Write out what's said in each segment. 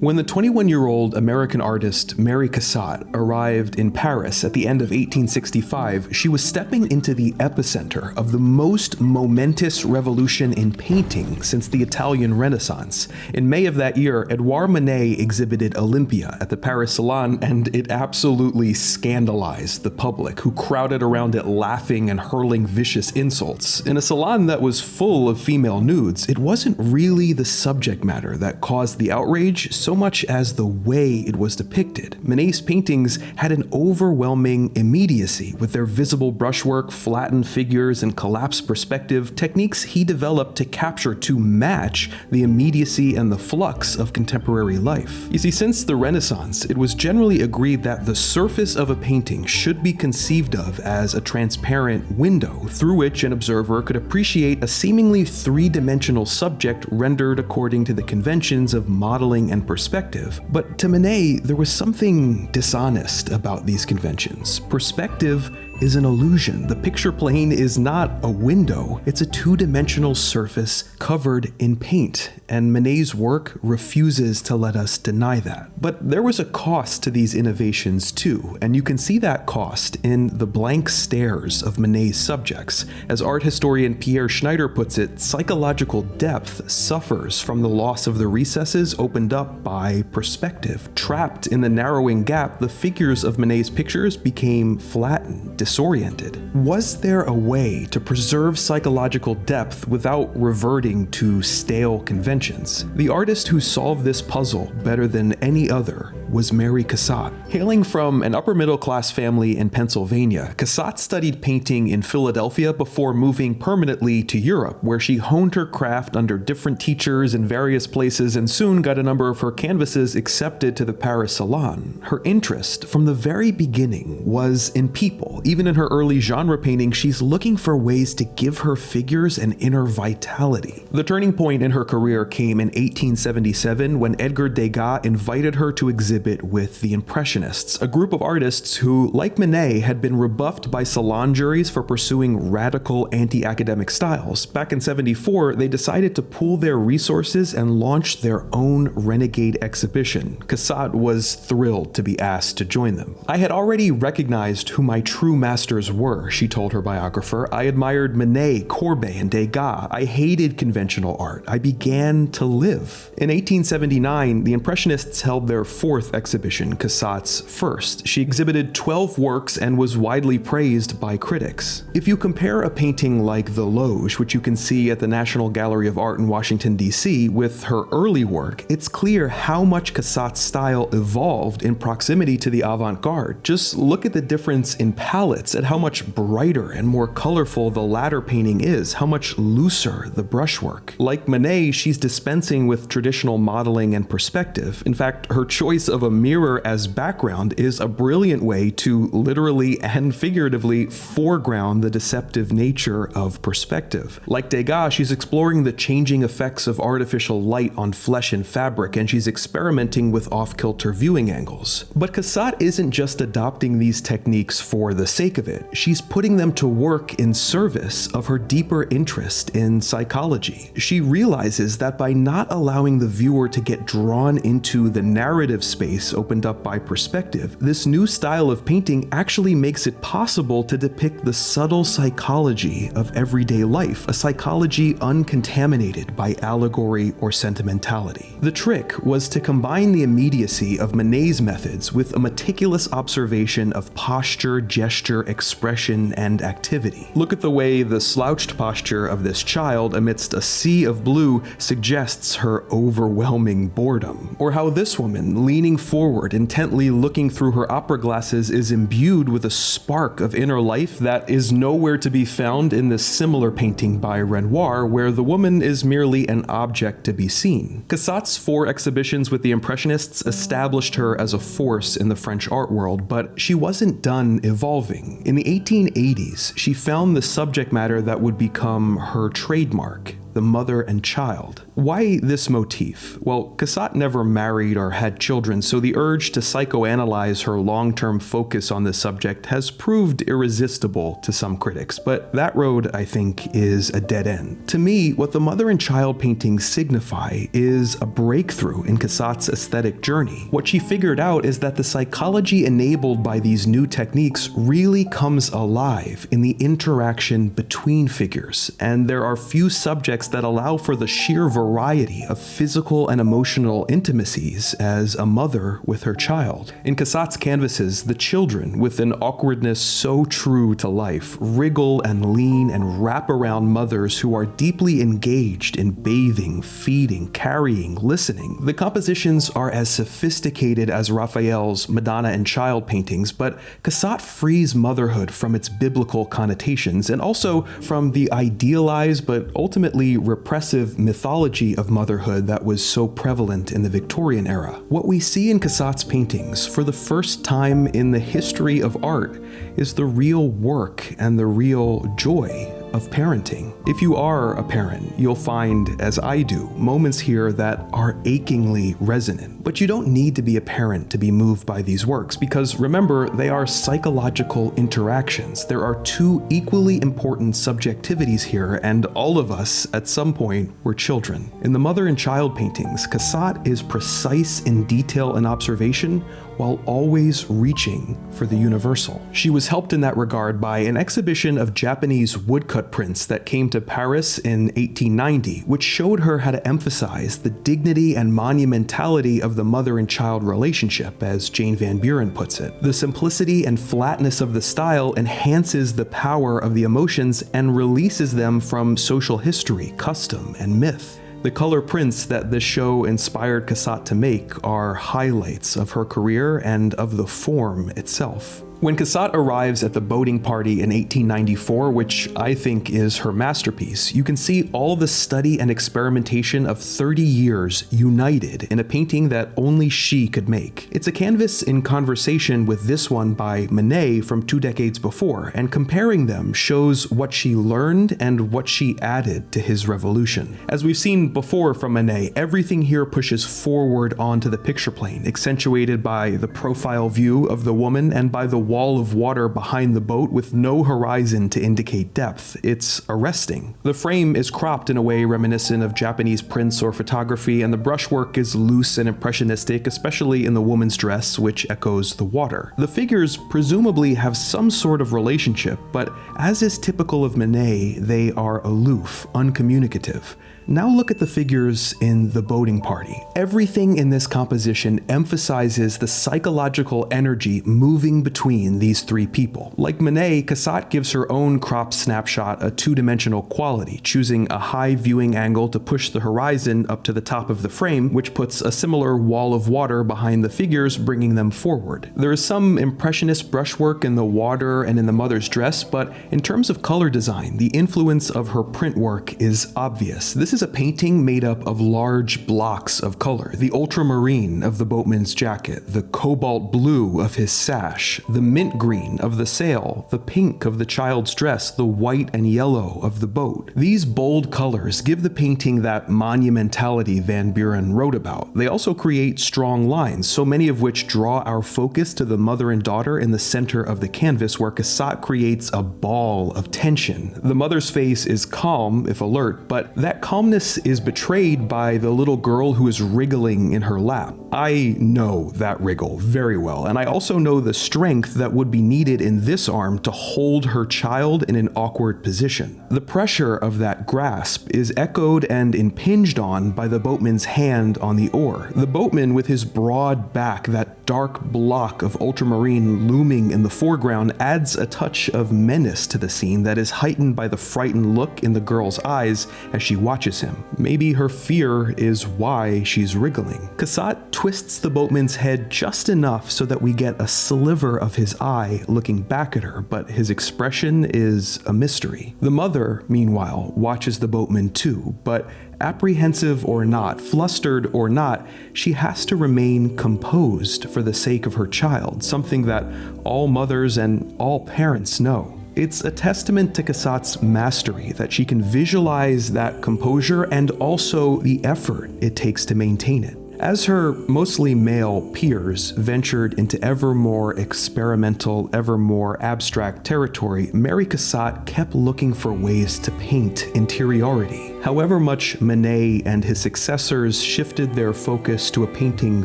When the 21-year-old American artist Mary Cassatt arrived in Paris at the end of 1865, she was stepping into the epicenter of the most momentous revolution in painting since the Italian Renaissance. In May of that year, Edouard Manet exhibited Olympia at the Paris Salon, and it absolutely scandalized the public, who crowded around it laughing and hurling vicious insults. In a salon that was full of female nudes, it wasn't really the subject matter that caused the outrage so much as the way it was depicted. Manet's paintings had an overwhelming immediacy with their visible brushwork, flattened figures, and collapsed perspective, techniques he developed to capture to match the immediacy and the flux of contemporary life. You see, since the Renaissance, it was generally agreed that the surface of a painting should be conceived of as a transparent window through which an observer could appreciate a seemingly three-dimensional subject rendered according to the conventions of modeling and perspective. But to Manet, there was something dishonest about these conventions. Perspective is an illusion. The picture plane is not a window, it's a two-dimensional surface covered in paint, and Manet's work refuses to let us deny that. But there was a cost to these innovations too, and you can see that cost in the blank stares of Manet's subjects. As art historian Pierre Schneider puts it, psychological depth suffers from the loss of the recesses opened up by perspective. Trapped in the narrowing gap, the figures of Manet's pictures became flattened, disoriented. Was there a way to preserve psychological depth without reverting to stale conventions? The artist who solved this puzzle better than any other was Mary Cassatt. Hailing from an upper-middle-class family in Pennsylvania, Cassatt studied painting in Philadelphia before moving permanently to Europe, where she honed her craft under different teachers in various places and soon got a number of her canvases accepted to the Paris Salon. Her interest from the very beginning was in people. Even in her early genre painting, she's looking for ways to give her figures an inner vitality. The turning point in her career came in 1877 when Edgar Degas invited her to exhibit with the Impressionists, a group of artists who, like Manet, had been rebuffed by salon juries for pursuing radical anti-academic styles. Back in '74, they decided to pool their resources and launch their own renegade exhibition. Cassatt was thrilled to be asked to join them. "I had already recognized who my true masters were," she told her biographer. "I admired Manet, Courbet, and Degas. I hated conventional art. I began to live." In 1879, the Impressionists held their fourth exhibition, Cassatt's first. She exhibited 12 works and was widely praised by critics. If you compare a painting like The Loge, which you can see at the National Gallery of Art in Washington, D.C., with her early work, it's clear how much Cassatt's style evolved in proximity to the avant-garde. Just look at the difference in palettes, at how much brighter and more colorful the latter painting is, how much looser the brushwork. Like Manet, she's dispensing with traditional modeling and perspective. In fact, her choice of a mirror as background is a brilliant way to literally and figuratively foreground the deceptive nature of perspective. Like Degas, she's exploring the changing effects of artificial light on flesh and fabric, and she's experimenting with off-kilter viewing angles. But Cassatt isn't just adopting these techniques for the sake of it. She's putting them to work in service of her deeper interest in psychology. She realizes that by not allowing the viewer to get drawn into the narrative space opened up by perspective, this new style of painting actually makes it possible to depict the subtle psychology of everyday life, a psychology uncontaminated by allegory or sentimentality. The trick was to combine the immediacy of Manet's methods with a meticulous observation of posture, gesture, expression, and activity. Look at the way the slouched posture of this child amidst a sea of blue suggests her overwhelming boredom, or how this woman, leaning forward, intently looking through her opera glasses, is imbued with a spark of inner life that is nowhere to be found in this similar painting by Renoir, where the woman is merely an object to be seen. Cassatt's 4 exhibitions with the Impressionists established her as a force in the French art world, but she wasn't done evolving. In the 1880s, she found the subject matter that would become her trademark: the mother and child. Why this motif? Well, Cassatt never married or had children, so the urge to psychoanalyze her long-term focus on this subject has proved irresistible to some critics, but that road, I think, is a dead end. To me, what the mother and child paintings signify is a breakthrough in Cassatt's aesthetic journey. What she figured out is that the psychology enabled by these new techniques really comes alive in the interaction between figures, and there are few subjects that allow for the sheer variety of physical and emotional intimacies as a mother with her child. In Cassatt's canvases, the children, with an awkwardness so true to life, wriggle and lean and wrap around mothers who are deeply engaged in bathing, feeding, carrying, listening. The compositions are as sophisticated as Raphael's Madonna and Child paintings, but Cassatt frees motherhood from its biblical connotations and also from the idealized but ultimately repressive mythology of motherhood that was so prevalent in the Victorian era. What we see in Cassatt's paintings for the first time in the history of art is the real work and the real joy of parenting. If you are a parent, you'll find, as I do, moments here that are achingly resonant. But you don't need to be a parent to be moved by these works, because remember, they are psychological interactions. There are two equally important subjectivities here, and all of us, at some point, were children. In the mother and child paintings, Cassatt is precise in detail and observation, while always reaching for the universal. She was helped in that regard by an exhibition of Japanese woodcut prints that came to Paris in 1890, which showed her how to emphasize the dignity and monumentality of the mother and child relationship, as Jane Van Buren puts it. The simplicity and flatness of the style enhances the power of the emotions and releases them from social history, custom, and myth. The color prints that this show inspired Cassatt to make are highlights of her career and of the form itself. When Cassatt arrives at the boating party in 1894, which I think is her masterpiece, you can see all the study and experimentation of 30 years united in a painting that only she could make. It's a canvas in conversation with this one by Manet from 2 decades before, and comparing them shows what she learned and what she added to his revolution. As we've seen before from Manet, everything here pushes forward onto the picture plane, accentuated by the profile view of the woman and by the wall of water behind the boat with no horizon to indicate depth. It's arresting. The frame is cropped in a way reminiscent of Japanese prints or photography, and the brushwork is loose and impressionistic, especially in the woman's dress, which echoes the water. The figures presumably have some sort of relationship, but as is typical of Manet, they are aloof, uncommunicative. Now look at the figures in The Boating Party. Everything in this composition emphasizes the psychological energy moving between these three people. Like Manet, Cassatt gives her own cropped snapshot a two-dimensional quality, choosing a high viewing angle to push the horizon up to the top of the frame, which puts a similar wall of water behind the figures, bringing them forward. There is some impressionist brushwork in the water and in the mother's dress, but in terms of color design, the influence of her print work is obvious. This is a painting made up of large blocks of color: the ultramarine of the boatman's jacket, the cobalt blue of his sash, the mint green of the sail, the pink of the child's dress, the white and yellow of the boat. These bold colors give the painting that monumentality Van Buren wrote about. They also create strong lines, so many of which draw our focus to the mother and daughter in the center of the canvas, where Cassatt creates a ball of tension. The mother's face is calm, if alert, but that calmness is betrayed by the little girl who is wriggling in her lap. I know that wriggle very well, and I also know the strength that would be needed in this arm to hold her child in an awkward position. The pressure of that grasp is echoed and impinged on by the boatman's hand on the oar. The boatman, with his broad back, that dark block of ultramarine looming in the foreground, adds a touch of menace to the scene that is heightened by the frightened look in the girl's eyes as she watches him. Maybe her fear is why she's wriggling. Cassatt twists the boatman's head just enough so that we get a sliver of his eye looking back at her, but his expression is a mystery. The mother, meanwhile, watches the boatman too, but apprehensive or not, flustered or not, she has to remain composed for the sake of her child, something that all mothers and all parents know. It's a testament to Cassatt's mastery that she can visualize that composure and also the effort it takes to maintain it. As her mostly male peers ventured into ever more experimental, ever more abstract territory, Mary Cassatt kept looking for ways to paint interiority. However much Manet and his successors shifted their focus to a painting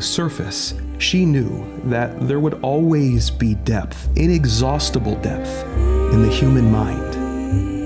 surface, she knew that there would always be depth, inexhaustible depth, in the human mind.